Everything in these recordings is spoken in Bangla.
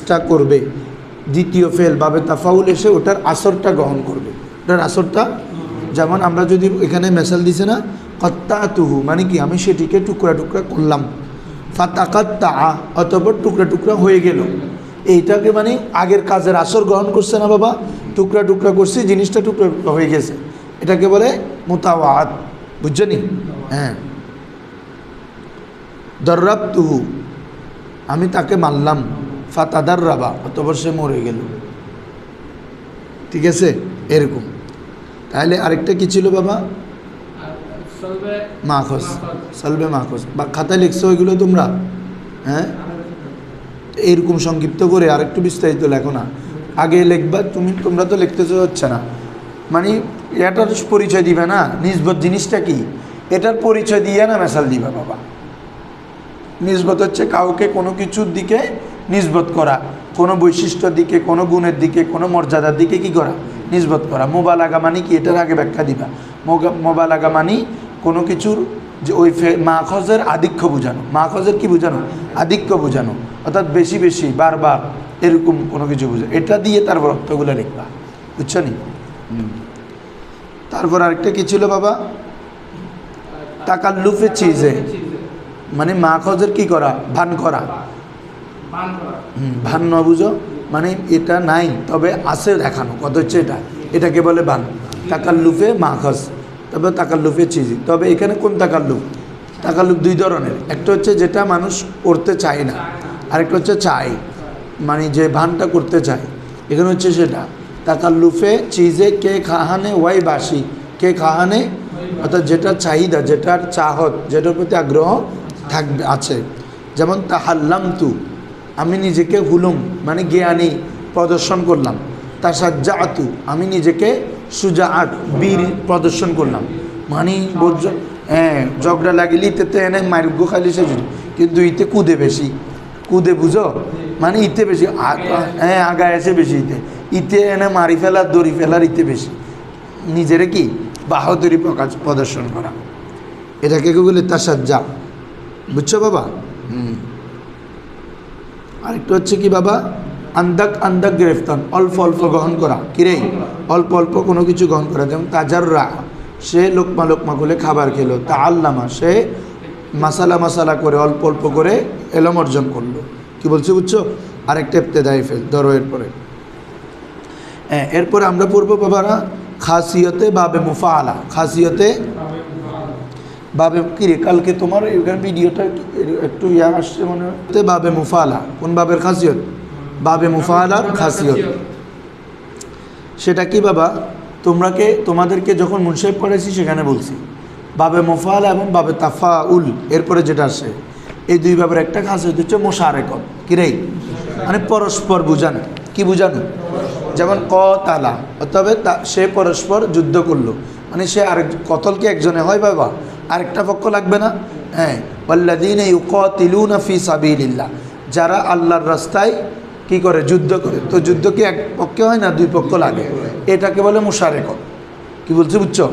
কাজটা করবে, দ্বিতীয় ফেল বাবে তাফাউল এসে ওটার আসরটা গ্রহণ করবে, ওটার আসরটা। যেমন আমরা যদি এখানে মেসাল দিছে না, কত্তাতুহু মানে কি আমি সেটিকে টুকরা টুকরা করলাম, ফাতাকাত্তা অতঃপর টুকরা টুকরা হয়ে গেল, এইটাকে মানে আগের কাজের আসর গ্রহণ করছে না বাবা, টুকরা টুকরা করছি, জিনিসটা টুকরা টুকরা হয়ে গেছে, এটাকে বলে মুতাওয়াত। বুঝছেনি? হ্যাঁ। দর্রাবতুহু আমি তাকে মারলাম, ফাতাদাররাবা অতঃপর সে মরে গেল। ঠিক আছে, এরকম। তাহলে আরেকটা কি ছিল বাবা? মাখস, সালবে মাখস। বা খাতায় লিখছো ওইগুলো তোমরা? হ্যাঁ, এরকম সংক্ষিপ্ত করে আরেকটু বিস্তারিত লেখো না, আগে লিখবা তোমরা তো লিখতেছ হচ্ছে না, মানে এটার পরিচয় দিবে না, নিসবত জিনিসটা কি এটার পরিচয় দিয়ে না মেসাল দিবা বাবা। নিসবত হচ্ছে কাউকে কোনো কিছুর দিকে নিসবত করা, কোনো বৈশিষ্ট্যর দিকে, কোনো গুণের দিকে, কোনো মর্যাদার দিকে কি করা, নিসবত করা। মোবালাগা মানে কি, এটার আগে ব্যাখ্যা দিবা। মোবালাগা মানে কোনো কিছুর যে ওই মাখজের আধিক্য বোঝানো, মাখজের কি বোঝানো, আধিক্য বোঝানো, অর্থাৎ বেশি বেশি বারবার এরকম কোনো কিছু বোঝানো, এটা দিয়ে তারপর অর্থগুলো লিখবা। বুঝছো নি? তারপর আরেকটা কি ছিল বাবা? তাকাল্লুফে চিজে মানে মাখজের কি করা, ভান করা। ভান ন বুঝো মানে এটা নাই তবে আছে দেখানো, কত হচ্ছে এটা, এটাকে বলে ভান। তাকাল্লুফে মাখজ, তবে তাকাল্লুফে চিজ। তবে এখানে কোন তাকাল্লুফ? তাকাল্লুফ দুই ধরনের, একটা হচ্ছে যেটা মানুষ করতে চায় না, আরেকটা হচ্ছে চায়, মানে যে ভানটা করতে চায়, এখানে হচ্ছে সেটা। তাকাল্লুফে চিজে কে খাহানে ওয়াই বাসি, কে খাহানে অর্থাৎ যেটা চাহিদা, যেটার চাহত, যেটার প্রতি আগ্রহ থাকবে আছে। যেমন তাহাল্লামতু আমি নিজেকে হুলুম মানে জ্ঞানী প্রদর্শন করলাম, তাসাজ্জাতু আমি নিজেকে সুজাআত বীর প্রদর্শন করলাম, মানে হ্যাঁ ঝগড়া লাগিলে ইতে এনে মারুগ্য খালি সে, কিন্তু ইতে কুদে বেশি, কুদে বুঝো মানে ইতে বেশি, হ্যাঁ আগায় আছে বেশি, ইতে এনে মারি ফেলার দড়ি ফেলার ইতে বেশি, নিজেরে কি বাহাদুরি প্রদর্শন করা, এটাকে বলে তাসাজ্জা। বুঝছো বাবা? আরেকটা হচ্ছে কি বাবা? আন্দাক আন্দাক গ্রেফতান অল্প অল্প গ্রহণ করা, কিরে অল্প অল্প কোনো কিছু গ্রহণ করা। যেমন তাজাররা সে লোকমা লোকমা করে খাবার খেলো, তা আল্লামা সে মাসালা মাসালা করে অল্প অল্প করে এলম অর্জন করলো। কি বলছি বুঝছো? আরেকটা ইবতেদাই ফেল ধরো। এরপরে আমরা পড়বো বাবারা খাসিয়তে বাবে মুফাআলা। খাসিয়তে বাবে কিরে কালকে তোমার এখানে ভিডিওটা একটু আসছে মনে হতে, বাবে মুফাআলা কোন বাবের খাসিয়ত? বাবে মুফাআলার খাসিয়ত। সেটা কি বাবা? তোমাদেরকে যখন মুনসাইব পড়েছি সেখানে বলছি বাবে মুফাআলা এবং বাবে তাফাউল, এরপরে যেটা আসে এই দুই বাবের একটা খাসিয়ত হচ্ছে মুশারাকাত। কিরে মানে পরস্পর বুঝানো। কি বুঝানো? যেমন কতালা তবে সে পরস্পর যুদ্ধ করলো, মানে সে আরেক কতলকে একজনে হয় বাবা, আরেকটা পক্ষ লাগবে না। হ্যাঁ, ওয়াল্লাযীনা ইউকাতিলুনা ফি সাবিলিল্লাহ যারা আল্লাহর রাস্তায় কি করে, যুদ্ধ করে। তো যুদ্ধ কি এক পক্ষে হয় না, দুই পক্ষ লাগে, এটাকে বলে মুশারাকাত। কি বলছি বুঝছো?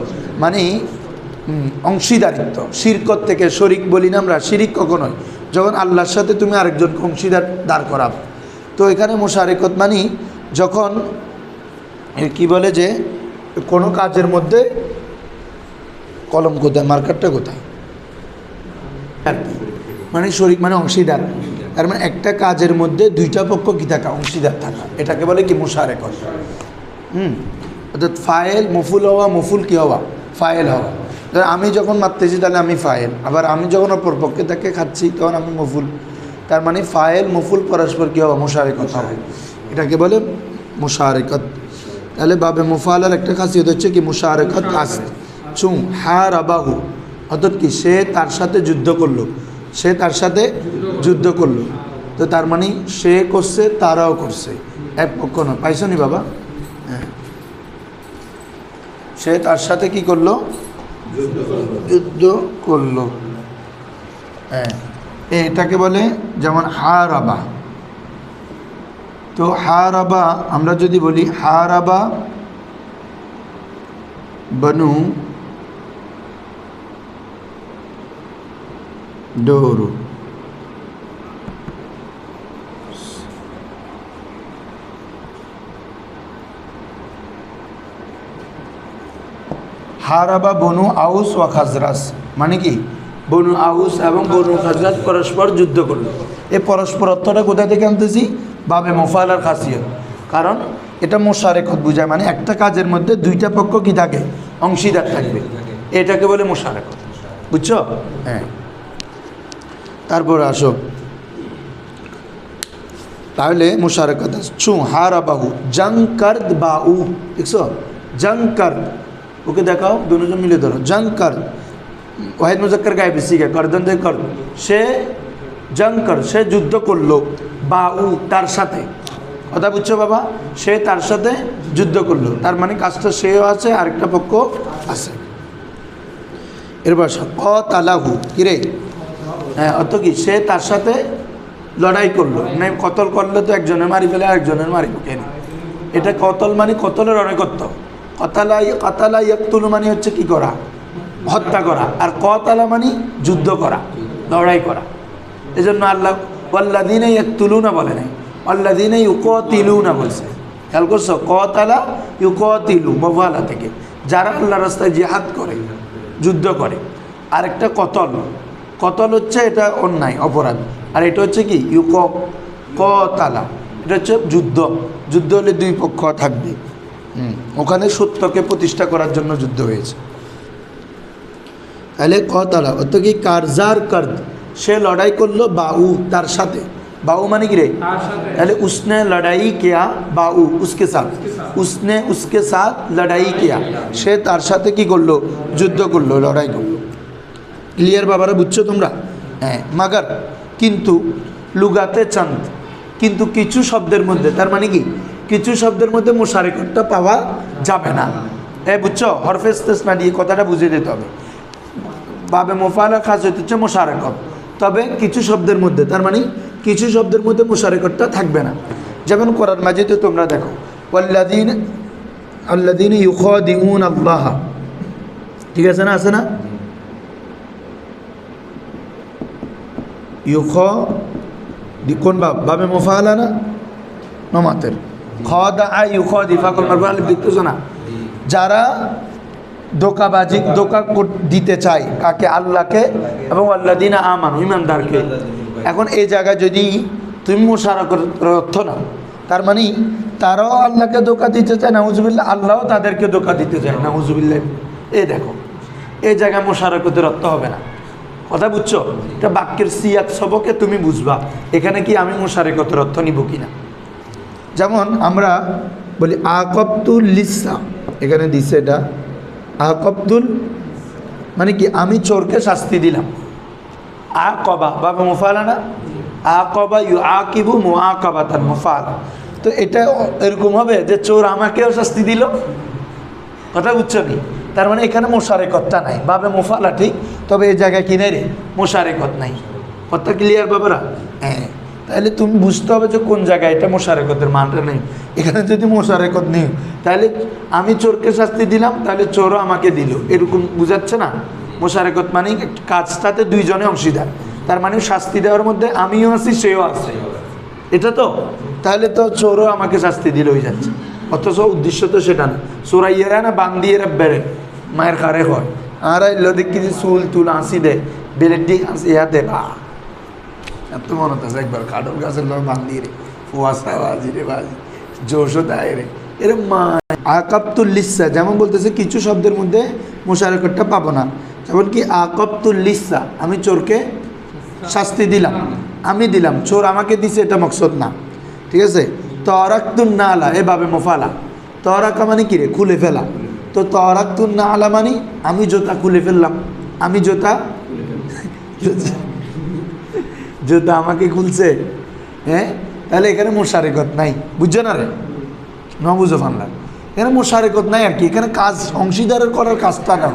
মানে অংশীদারিত্ব। শিরকত থেকে শরিক বলি না আমরা, শিরিক কখনোই যখন আল্লাহর সাথে তুমি আরেকজনকে অংশীদার দাঁড় করাবে। তো এখানে মুশারাকাত মানে যখন কি বলে যে কোনো কাজের মধ্যে কলম কোথায়, মার্কারটা কোথায়, মানে শরিক মানে অংশীদার, তার মানে একটা কাজের মধ্যে দুইটা পক্ষ কি থাকা, অংশীদার থাকা, এটাকে বলে কি মুশারাকাত। অর্থাৎ ফাইল মফুল হওয়া, মফুল কি হওয়া, ফাইল হওয়া। আমি যখন মারতেছি তাহলে আমি ফাইল, আবার আমি যখন অপর পক্ষে তাকে খাচ্ছি তখন আমি মফুল। তার মানে ফাইল মফুল পরস্পর কী হবে, মুশারাকাত হবে, এটাকে বলে মুশারাকাত। তাহলে বাবে মুফাআলার একটা খাসিয়ত হচ্ছে কি মুশারাকাত আছে। চুং হারাবাহু অর্থাৎ কি সে তার সাথে যুদ্ধ করলো, সে তার সাথে যুদ্ধ করলো। তো তার মানে সে করছে তারাও করছে, এক পক্ষ নয়। পাইছো নি বাবা? হ্যাঁ, সে তার সাথে কি করলো, যুদ্ধ করলো। হ্যাঁ, এটাকে বলে যেমন হারাবা। তো হারাবা আমরা যদি বলি হারাবা বনু ডোরু, হারাবা বনু আউস ওয়া খাজরাজ, মানে কি বনু আউস এবং বনু খাজরাজ পরস্পর যুদ্ধ করলো। এই পরস্পর অর্থটা কোথা থেকে আনতেছি? বাবে মুফালার খাসিয়ত, কারণ এটা মুশারেকত বোঝায়, মানে একটা কাজের মধ্যে দুইটা পক্ষ কি থাকে? অংশীদার থাকবে, এটাকে বলে মুশারেকত। বুঝছো? হ্যাঁ। তারপর আসো, তাহলে মুশারেকত ছু হারাবাহু জং করদ বাউ, দেখছো জং করদ, ওকে দেখাও, দুজন মিলে ধরো, জং করদ ওয়াহিদ মুজাক্কার গায়েব শিখে করদন দে কর, সে জং কর, সে যুদ্ধ করলো, বাউ তার সাথে, কথা বুঝছো বাবা? সে তার সাথে যুদ্ধ করলো, তার মানে কাজটা সেও আছে আরেকটা পক্ষ আছে। এরপর কতালাহু, কিরে? হ্যাঁ, অত কি সে তার সাথে লড়াই করলো, মানে কতল করলে তো একজনের মারি ফেলে আরেকজনের মারি কেন? এটা কতল মানে কতলের অনেক করত, কতালা ইয়াকতুলু মানে হচ্ছে কি করা? হত্যা করা। আর কতালা মানে যুদ্ধ করা, লড়াই করা। এই জন্য আল্লাহ ওয়াল্লাযীনা ইয়াকতুলুনা বলে নাই, ওয়াল্লাযীনা ইউকাতিলুনা বলছে। খেয়াল করছো? কতালা ইউকাতিলু মুফালা থেকে, যারা আল্লাহর রাস্তায় জিহাদ করে, যুদ্ধ করে। আরেকটা কতল, কতল হচ্ছে এটা অন্যায় অপরাধ, আর এটা হচ্ছে কি কতালা, এটা হচ্ছে যুদ্ধ। যুদ্ধ হলে দুই পক্ষ থাকবে, ওখানে সত্যকে প্রতিষ্ঠা করার জন্য যুদ্ধ হয়েছে। তাহলে কতালা অত কি কারজার কর্দ, সে লড়াই করলো বাউ তার সাথে, বাউ মানে কি রে? তাহলে উসনে লড়াই কিয়া বাউ উসকে সাথ, উসনে উসকে সাথ লড়াই কিয়া, সে তার সাথে কি করলো? যুদ্ধ করলো, লড়াই করলো। ক্লিয়ার বাবারা? বুঝছো তোমরা? হ্যাঁ। মাগার কিন্তু লুগাতে চাঁদ, কিন্তু কিছু শব্দের মধ্যে, তার মানে কি কিছু শব্দের মধ্যে মুশারেকতটা পাওয়া যাবে না। বুঝছো? হরফে ইস্তেসনা দিয়ে কথাটা বুঝিয়ে দিতে হবে। বাবে মুফালা খাস হচ্ছে মুশারেকত, তবে কিছু শব্দের মধ্যে, তার মানে কিছু শব্দের মধ্যে মুশারেকতটা থাকবে না। যেমন কোরআন মাজিদে তোমরা দেখো, আল্লাযীনা ইউখাদিউনা আল্লাহ, ঠিক আছে না? আছে না? কোন বাবে মুফালা না নমাতের খদা ইউখাদি ফাকুল মারফু আলিফ, দেখতেছো না? যারা ধোঁকাবাজি, ধোঁকা দিতে চায় কাকে? আল্লাহকে এবং আল্লাযীনা আমানু, ঈমানদারকে। এখন এই জায়গায় যদি তুমি মুশারাকাতের অর্থ না, তার মানে তারাও আল্লাহকে ধোঁকা দিতে চায়, নাউজুবিল্লাহ, আল্লাহও তাদেরকে ধোঁকা দিতে চায়, নাউজুবিল্লাহ। এই দেখো, এই জায়গায় মুশারাকাতের অর্থ হবে না। কথা বুঝছো? এটা বাক্যের সিয়াক সবকে তুমি বুঝবা, এখানে কি আমি মুশারাকাতের অর্থ নিব কিনা। যেমন আমরা বলি আকাবতুল লিসা, এখানে দিছে এটা আকাবতুল, মানে কি আমি চোরকে শাস্তি দিলাম। আকাবা বাবা মুফালা না, আকাবা ইউআকিবু মুআকাবাতান মুফালা। তো এটা এরকম হবে যে চোর আমাকেও শাস্তি দিল, কথা বুঝছো নি? তার মানে এখানে মুশারেকতটা নাই, বাবে মুফালা ঠিক, তবে এই জায়গায় কিনে রে মুশারেকত নাই। কথা ক্লিয়ার বাবারা? হ্যাঁ। তাহলে তুমি বুঝতে হবে যে কোন জায়গায় এটা মুশারেকতের মানটা নেই। এখানে যদি মুশারেকত নেই, তাহলে আমি চোরকে শাস্তি দিলাম, তাহলে চোরও আমাকে দিল, এরকম বুঝাচ্ছে না? মুশারেকত মানে কাজটাতে দুইজনে অংশীদার, তার মানে শাস্তি দেওয়ার মধ্যে আমিও আছি, সেও আছে, এটা তো। তাহলে তো চোরও আমাকে শাস্তি দিল হয়ে যাচ্ছে, অথচ উদ্দেশ্য তো সেটা না। চোরাইয়েরা না বান্দিয়েরা বেড়ে মায়ের কারে হয়, আর এলো দেখি চুল তুল আঁসি দে, বেলের দিক আঁসি ইয়া দে, বা এত মনে আছে একবার কাঠল গাছের লোক বান্দিয়ে রে, ফুয়াশা বাজি রে, বাজি জোশও দেয় রে, এরকম মা। আকাবতুল লিসা যেমন বলতেছে কিছু শব্দের মধ্যে মুশারাকাতটা পাবো না, যেমন কি আকাবতুল লিসা, আমি চোরকে শাস্তি দিলাম, আমি দিলাম, চোর আমাকে দিছে, এটা মকসদ না, ঠিক আছে? তরাকতুন নালা এভাবে মুফালা, তরাকা মানে কি রে? খুলে ফেলা। তো তরাকতুন নালা মানে আমি জুতা খুলে ফেললাম, আমি জুতা জুতা আমাকে খুলছে, হ্যাঁ? তাহলে এখানে মুশারেকত নাই, বুঝছো না রে? ন বুঝো ফানলা, এখানে মুশারেকত নাই আর কি। এখানে কাজ অংশীদারের করার কাজটা না,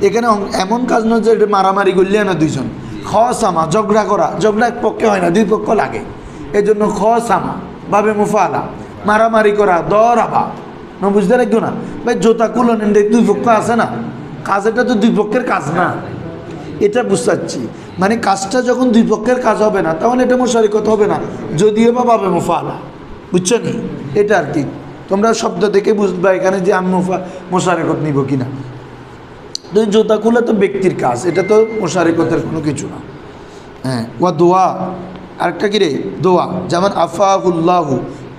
এখানে এমন কাজ নয় যে এটা মারামারি করলে না দুইজন, খসামা ঝগড়া করা, ঝগড়া এক পক্ষে হয় না, দুই পক্ষ লাগে, এই জন্য খসামা বাবে মুফালা, মারামারি করা, দরাবা, ন বুঝতে রাখো না ভাই? জোতা কুলন দুই পক্ষ আছে না, কাজ এটা তো দুই পক্ষের কাজ না, এটা বুঝাচ্ছি। মানে কাজটা যখন দুই পক্ষের কাজ হবে না, তখন এটা মুশারিকত হবে না, যদিও বা বাবে মুফালা, বুঝছো নি? এটা আর কি তোমরা শব্দ দেখে বুঝবা এখানে যে আমি মুশারিকত নিব কিনা। তো জুতা খুলে তো ব্যক্তির কাজ, এটা তো মুশারিকতের কোনো কিছু না। হ্যাঁ, ওয়া দোয়া, আরেকটা কি রে, দোয়া, যেমন আফাহুল্লাহু,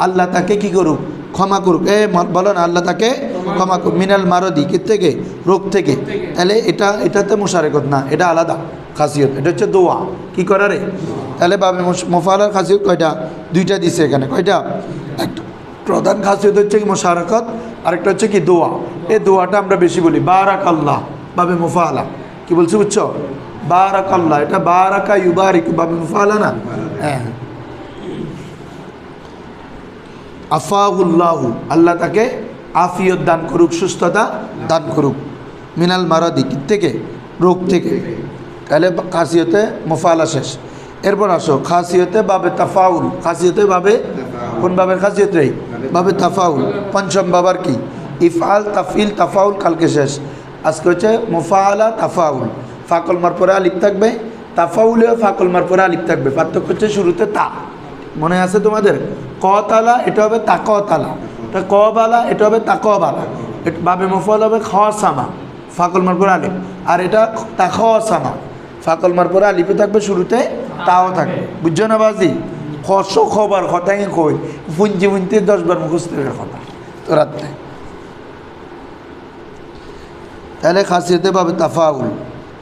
আল্লাহ তাকে কি করুক, ক্ষমা করুক। বলো না, আল্লাহ তাকে ক্ষমা করুক, মিনাল মারদি, কি থেকে, রোগ থেকে। তাহলে এটাতে মুশারিকত না, এটা আলাদা খাসিয়ত, এটা হচ্ছে দোয়া কি করা রে। তাহলে বাবে মুফালার খাসিয়ত কয়টা, দুইটা দিছে এখানে, কয়টা, একটা প্রধান খাসিয়ত হচ্ছে কি মুশারাকত, আরেকটা হচ্ছে কি দোয়া। এই দোয়াটা আমরা বেশি বলি, বারাকাল্লাহ, বাবে মুফালা, কি বলছি বুঝছো, বারাকাল্লাহ, এটা বারাকা ইউবারিক, বাবে মুফালা না। হ্যাঁ, আফাহুল্লাহু, আল্লাহ তাকে আফিয়ত দান করুক, সুস্থতা দান করুক, মিনাল মারাদি, কি থেকে, রোগ থেকে। তাহলে খাসিয়তে মুফালা শেষ। এরপর আসো খাসিয়তে বাবে তাফাউল, খাসিয়তে বাবে, কোন বাবের খাসিয়ত রে, বাবে তাফাউল, পঞ্চম বাবার কি, ইফআল, তাফিল, তাফাউল কালকে শেষ। আজকে হচ্ছে মুফালা তাফাউল, ফাকল মার পরে আলিফ থাকবে, তাফাউলেও ফাকল মার পরে আলিফ থাকবে, পার্থক্য হচ্ছে শুরুতে তা, মনে আছে তোমাদের, কতালা এটা হবে তাকতালা, এটা কবালা এটা হবে তাকবালা, বাবে মুফাল হবে খাসামা, ফাকল মার পরে আলিফ, আর এটা তাখাসামা, ফাকল মার পরে আলিফে থাকবে, শুরুতে তাও থাকবে, বুঝছো না বাজি। খস খবর কথাই কই ফুঞ্জি ফুঞ্জি 10 বার মুখস্থ কথা তো রাত্রে। তাহলে খাসিয়তে পাবে তাফাউল,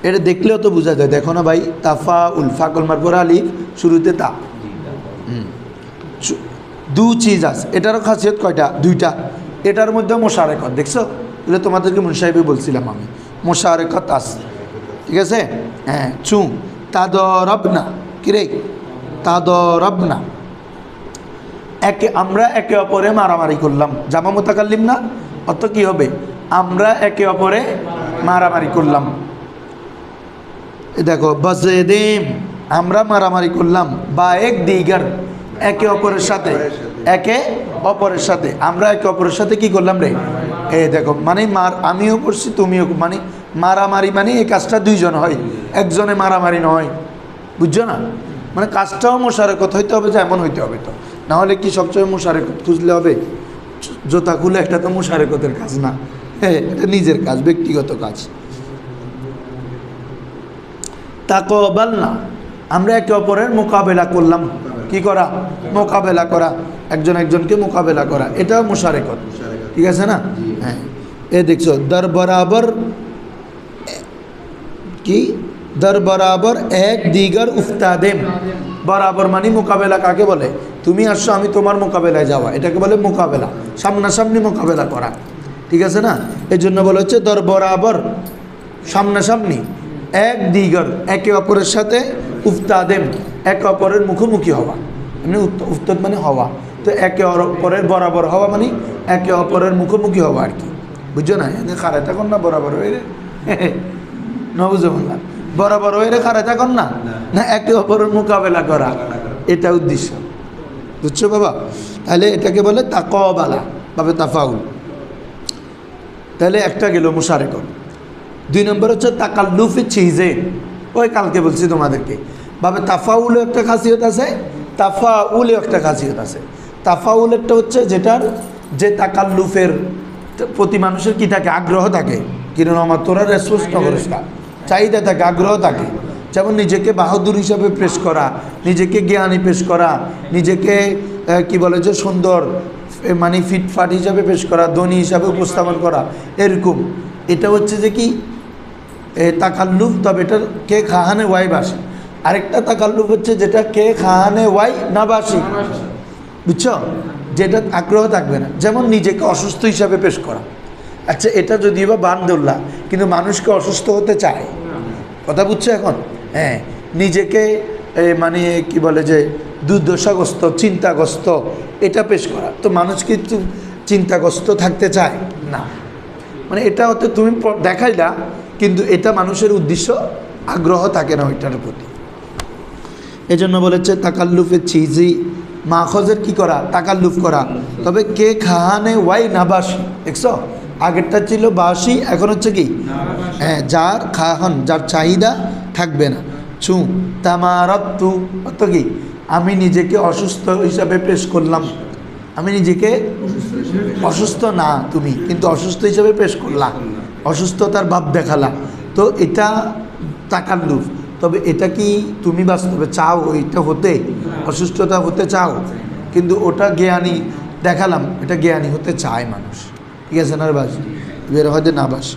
এটা দেখলেও তো বোঝা যায়, দেখো না ভাই, তাফাউল, ফাকল মার পরে আলিফ, শুরুতে তা। দু চিজ আছে, এটারও খাসিয়ত কয়টা, দুইটা। এটার মধ্যে মুশারাকত দেখছো, এটা তোমাদেরকে মুনসাহিবে বলছিলাম আমি, মুশারাকত আছে, ঠিক আছে। হ্যাঁ, চু তাদরবনা, কিরে, তাদরবনা, আমরা একে অপরে মারামারি করলাম, জামা মুতাকাল্লিম না, অত কি হবে, আমরা একে অপরে মারামারি করলাম। দেখো বাজেদিম, আমরা মারামারি করলাম, বা এক দিগার, একে অপরের সাথে, একে অপরের সাথে, আমরা একে অপরের সাথে কি করলাম রে। দেখো মানে আমিও করছি তুমিও, মানে মারামারি মানে এই কাজটা দুইজন হয়, একজনে মারামারি নয়, বুঝছো না। মানে কাজটাও মুশারাকত হইতে হবে, যে এমন হইতে হবে, তো না হলে কি সবসময় মুশারাকত খুঁজলে হবে। জোতা খুলে একটা তো মুশারাকতের কাজ না, এটা নিজের কাজ, ব্যক্তিগত কাজ। তাকবাল না, আমরা একে অপরের মোকাবেলা করলাম, কি করা, মোকাবেলা করা, একজন একজনকে মোকাবেলা করা, এটাও মুশারাকত, ঠিক আছে না। হ্যাঁ, এ দেখছো দর বরাবর, কি দর বরাবর এক দিগার উফতাদেম, বরাবর মানে মোকাবেলা কাকে বলে, তুমি আসছো আমি তোমার মোকাবেলায় যাওয়া, এটাকে বলে মোকাবেলা, সামনাসামনি মোকাবেলা করা, ঠিক আছে না। এই জন্য বলা হচ্ছে দর বরাবর, সামনাসামনি, এক দিগর, একে অপরের সাথে, উফতাদেম, একে অপরের মুখোমুখি হওয়া, এমনি উফতাদ মানে হওয়া, তো একে অপরের বরাবর হওয়া মানে একে অপরের মুখোমুখি হওয়া আর কি, বুঝছো না। এনে খারাই থাকুন না, বরাবর হয়ে রে, নবুজুল্লাহ, বরাবর হয়ে রে খারাই থাকুন না, না একে অপরের মোকাবেলা করা, এটা উদ্দেশ্য, বুঝছো বাবা। তাহলে এটাকে বলে তাকবালা, বাবে তাফাউল। তাহলে একটা গেল মুশারাকত। 2 নম্বর হচ্ছে তাকাল্লুফি চিজে, ওই কালকে বলছি তোমাদেরকে, বাবে তাফাউলেও একটা খাসিয়ত আছে, তাফাউলেও একটা খাসিয়ত আছে। তাফাউলেরটা হচ্ছে যেটার, যে তাকাল্লুফের প্রতি মানুষের কি থাকে, আগ্রহ থাকে, কিরণ আমার তোরা রেসপন্স করিস না, চাহিদা থাকে, আগ্রহ থাকে। যেমন নিজেকে বাহাদুর হিসাবে পেশ করা, নিজেকে জ্ঞানী পেশ করা, নিজেকে কি বলে যে সুন্দর মানে ফিটফাট হিসাবে পেশ করা, ধনী হিসাবে উপস্থাপন করা, এরকম। এটা হচ্ছে যে কি তাকাল্লুফ, তবে এটার কে খাহানে ওয়াই বাসি। আরেকটা তাকাল্লুফ হচ্ছে যেটা কে খাহানে ওয়াই না বাসি, বুঝছো, যেটা আগ্রহ থাকবে না। যেমন নিজেকে অসুস্থ হিসাবে পেশ করা, আচ্ছা এটা যদিও বা বান্দোল্লা, কিন্তু মানুষকে অসুস্থ হতে চায়, কথা বুঝছো এখন। হ্যাঁ, নিজেকে মানে কি বলে যে দুর্দশাগ্রস্ত, চিন্তাগ্রস্ত, এটা পেশ করা, তো মানুষ কিন্তু চিন্তাগ্রস্ত থাকতে চায় না, মানে এটা হতে তুমি দেখাইলা, কিন্তু এটা মানুষের উদ্দেশ্য, আগ্রহ থাকে না ওইটার প্রতি। এই জন্য বলেছে তাকাল্লুফের চিজি, মাখজের কি করা, তাকাল্লুফ করা, তবে কে খাহানে ওয়াই না বাসি, দেখছো, আগেরটা ছিল বাসি, এখন হচ্ছে কি, হ্যাঁ, যার খাহান, যার চাহিদা থাকবে না। চু তামারাত্তু, অত কি, আমি নিজেকে অসুস্থ হিসাবে পেশ করলাম, আমি নিজেকে অসুস্থ না তুমি, কিন্তু অসুস্থ হিসাবে পেশ করলাম, অসুস্থতার ভাব দেখালা, তো এটা তাকাল্লুফ। তবে এটা কি তুমি বাস্তবে চাও এটা হতে, অসুস্থতা হতে চাও? কিন্তু ওটা জ্ঞানী দেখালাম, এটা জ্ঞানী হতে চায় মানুষ, ঠিক আছে না বাস, বের হতে না বাস।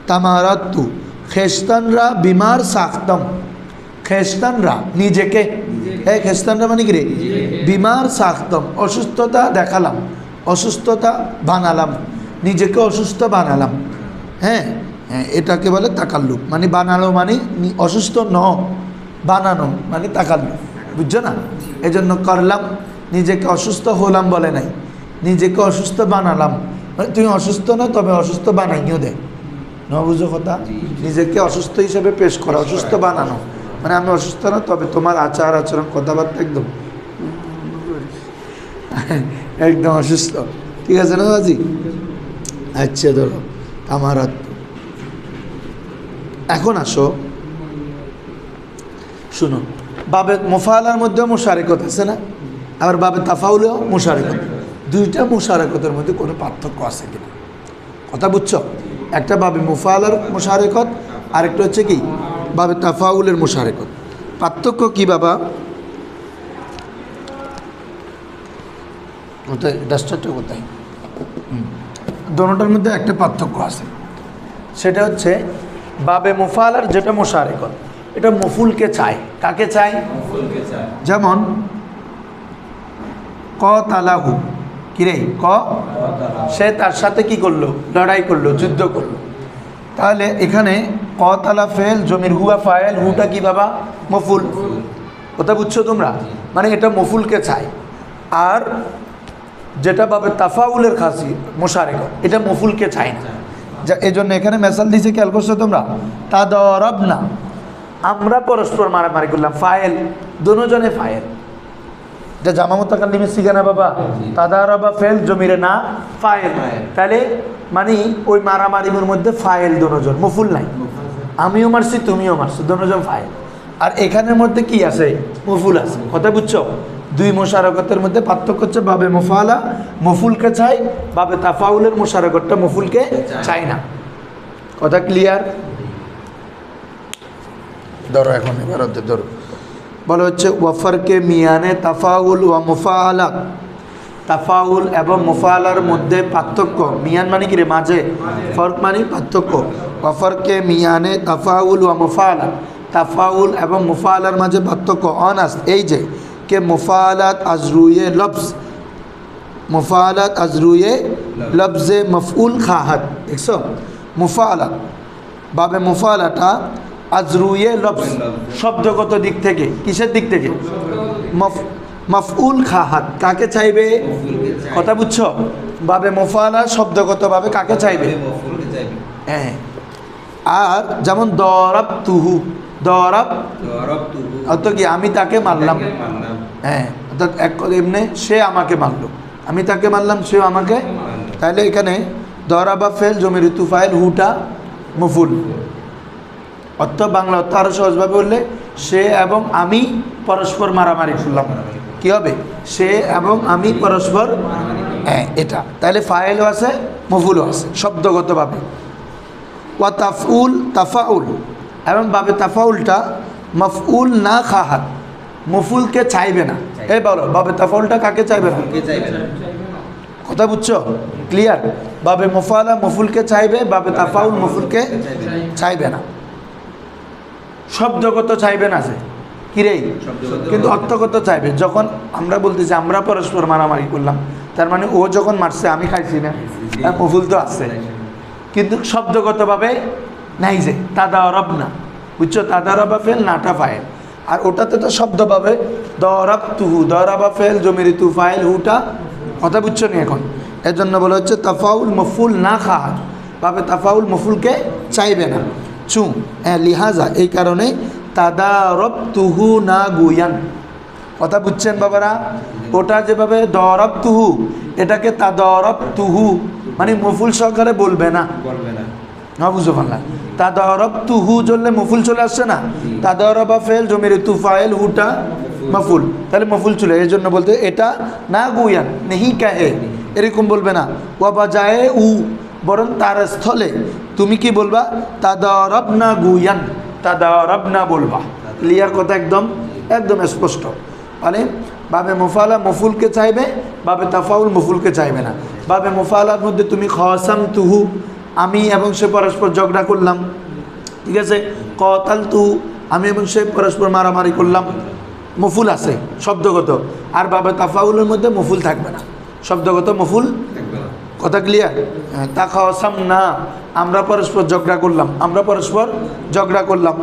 তামারাত্তু, খ্রিস্টানরা বিমার সাখতম, খ্রিস্টানরা নিজেকে, হ্যাঁ খ্রিস্টানরা মানে কি রে, বিমার সাখতম, অসুস্থতা দেখালাম, অসুস্থতা বানালাম, নিজেকে অসুস্থ বানালাম। হ্যাঁ হ্যাঁ, এটাকে বলে তাকাল্লুফ, মানে বানালো মানে অসুস্থ ন, বানানো মানে তাকাল্লুফ, বুঝছো না? এজন্য করলাম, নিজেকে অসুস্থ হলাম বলে নাই, নিজেকে অসুস্থ বানালাম, মানে তুমি অসুস্থ না তবে অসুস্থ বানাইও দে, ন বুঝো কথা? নিজেকে অসুস্থ হিসেবে পেশ করা, অসুস্থ বানানো মানে আমি অসুস্থ না তবে তোমার আচার আচরণ কথাবার্তা একদম একদম অসুস্থ, ঠিক আছে না বাজি? আচ্ছা ধরো আমার এখন আসো শুনো, বাবে মুফালার মধ্যেও মুশারিকত আছে না, আবার বাবে তাফাউলেও মুশারিকত, দুইটা মুশারিকতের মধ্যে কোনো পার্থক্য আছে কিনা কথা বুঝছো? একটা বাবে মুফালার মুশারিকত, আরেকটা হচ্ছে কি বাবে তাফাউলের মুশারিকত। পার্থক্য কি বাবা? ওটাই ডাস্টারটা কোথায়? দোনোটার মধ্যে একটা পার্থক্য আছে, সেটা হচ্ছে বাবে মুফালার যেটা মুশারিকত, এটা মফুলকে চায়, কাকে চায়? যেমন ক তালাহু, কিরে ক, সে তার সাথে কি করলো? লড়াই করলো, যুদ্ধ করলো। তাহলে এখানে ক তালা ফেল, জমির হুয়া ফায়েল, হুটা কি বাবা? মফুল, কথা বুঝছো তোমরা? মানে এটা মফুলকে চায়। আর যেটা বাবে তাফাউলের খাসি মুশারিকত, এটা মফুলকে চায় না। যা এই জন্য এখানে মেসাল দিয়েছে, খেয়াল করছো তোমরা? তাদারাবনা, আমরা পরস্পর মারামারি করলাম, ফায়েল দুজনে ফায়েল, এটা জামা মুতাকাল্লিমের সিগানা বাবা, তাদারাবা ফেল, জমিরে না ফায়েল। তাহলে মানে ওই মারামারির মধ্যে ফায়েল দুজন, মফুল নাই, আমিও মারছি তুমিও মারছো, দুজন ফায়েল। আর এখানের মধ্যে কি আছে? মফুল আছে, কথা বুঝছো? দুই মুশারাকতের মধ্যে পার্থক্য হচ্ছে বাবে মুফালা মফুলকে চাই, বাবে তাফাউলের মুশারাকতটা মফুলকে চাই না। কথা ক্লিয়ার? ধরো এখন এবার ধরো, বলা হচ্ছে ওয়াফারকে মিয়ানে তাফাউল ওয়া মুফালা, তাফাউল এবং মুফালার মধ্যে পার্থক্য। মিয়ান মানে কি রে? মাঝে, ফরক মানে পার্থক্য। ওয়াফারকে মিয়ানে তাফাউল ওয়া মুফালা, তাফাউল এবং মুফালার মাঝে পার্থক্য। অনাস এই যে কে মুফালাত আজরুয়ে লফজ, মুফালাত আজরুয়ে লফজে মফউল খাহাত, দেখছো? মুফালাত বাবে মুফালাটা আজরুয়ে লফজ, শব্দগত দিক থেকে, কিসের দিক থেকে? মফউল খাহাত, কাকে চাইবে? কথা বুঝছো? বাবে মুফালা শব্দগতভাবে কাকে চাইবে? হ্যাঁ। আর যেমন দরাব তুহু, দরাব অর্থ কি? আমি তাকে মারলাম, হ্যাঁ, অর্থাৎ এক এমনি সে আমাকে মারলো, আমি তাকে মারলাম, সেও আমাকে। তাহলে এখানে দরাবা ফেল, জমির ঋতু ফাইল, হুটা মফুল। অর্থ বাংলা অর্থ আরও সহজভাবে বললে, সে এবং আমি পরস্পর মারামারি করলাম, কি হবে? সে এবং আমি পরস্পর, হ্যাঁ এটা। তাহলে ফাইলও আছে, মফুলও আছে শব্দগতভাবে। ওয়া তাফউল, তাফাউল এবং বাবে তাফাউলটা মফউল না খাহাত, মফুলকে চাইবে না। এই বলো, বাবে তাফাউলটা কাকে চাইবে না? কথা বুঝছো? ক্লিয়ার? বাবে মুফালা মফুলকে চাইবে, বাবে তাফাউল মফুলকে চাইবে না। শব্দগত চাইবে না, আছে কি রে? কিন্তু অর্থগত চাইবে। যখন আমরা বলতেছি আমরা পরস্পর মারামারি করলাম, তার মানে ও যখন মারছে আমি খাইছি না, মফুল তো আছে, কিন্তু শব্দগতভাবে নাই যে তাদারব না, বুঝছো? তাদারবা ফেল, নাটা ফাইল। আর ওটাতে তো শব্দ পাবে, দরাব তুহু, দরাবা ফেল, জমির তু ফাইল, হুটা। কথা বুঝছো নি এখন? এর জন্য বলা হচ্ছে তাফাউল মফুল না খাহাত, বাবে তাফাউল মফুলকে চাইবে না। চু লিহাজা, এই কারণে তাদারব তুহু না গুয়ান। কথা বুঝছেন বাবারা? ওটা যেভাবে দরব তুহু, এটাকে তাদারব তুহু মানে মফুল সহকারে বলবে না, না বুঝো পারলাম? তাদারব তুহু চললে মফুল চলে আসছে না, তাদারবা ফেল, জমির তু ফাইল, হুটা মফুল, তাহলে মফুল চলে। এই জন্য বলতে এটা না গুয়ান নেহি কাহে, এরকম বলবে না। ওয়া বাজায়ে উ, বরং তার স্থলে তুমি কি বলবা তাদারাবনা গুয়ান, তাদারাবনা বলবা। ক্লিয়ার কথা, একদম একদম স্পষ্ট। মানে বাবে মুফালা মফুলকে চাইবে, বাবে তাফাউল মফুলকে চাইবে না। বাবে মুফালার মধ্যে তুমি খাসাম তুহু, আমি এবং সে পরস্পর ঝগড়া করলাম, ঠিক আছে। কতাল তু, আমি এবং সে পরস্পর মারামারি করলাম, মফুল আছে শব্দগত। আর বাবে তাফাউলের মধ্যে মফুল থাকবে না, শব্দগত মফুল। কথা ক্লিয়ার? তা খাসাম না, আমরা পরস্পর ঝগড়া করলাম, আমরা পরস্পর ঝগড়া করলাম,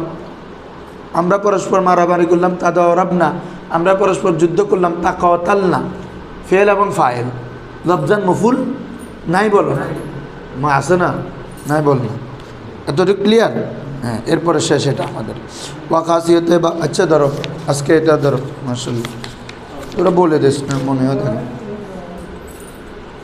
আমরা পরস্পর মারামারি করলাম। তাদারাবনা, আমরা পরস্পর যুদ্ধ করলাম। তাকাতালনা, ফেল এবং ফাইল, লফজান মফুল নাই, বলো না মা আছে না, নাই বল না। এতটুকু ক্লিয়ার? হ্যাঁ, এরপরে শেষ এটা আমাদের ওয়াকাসিয়তে বা। আচ্ছা ধরো আজকে এটা ধরো, মাশাআল্লাহ, তোরা বলে দিস না, মনে হয় থাকে।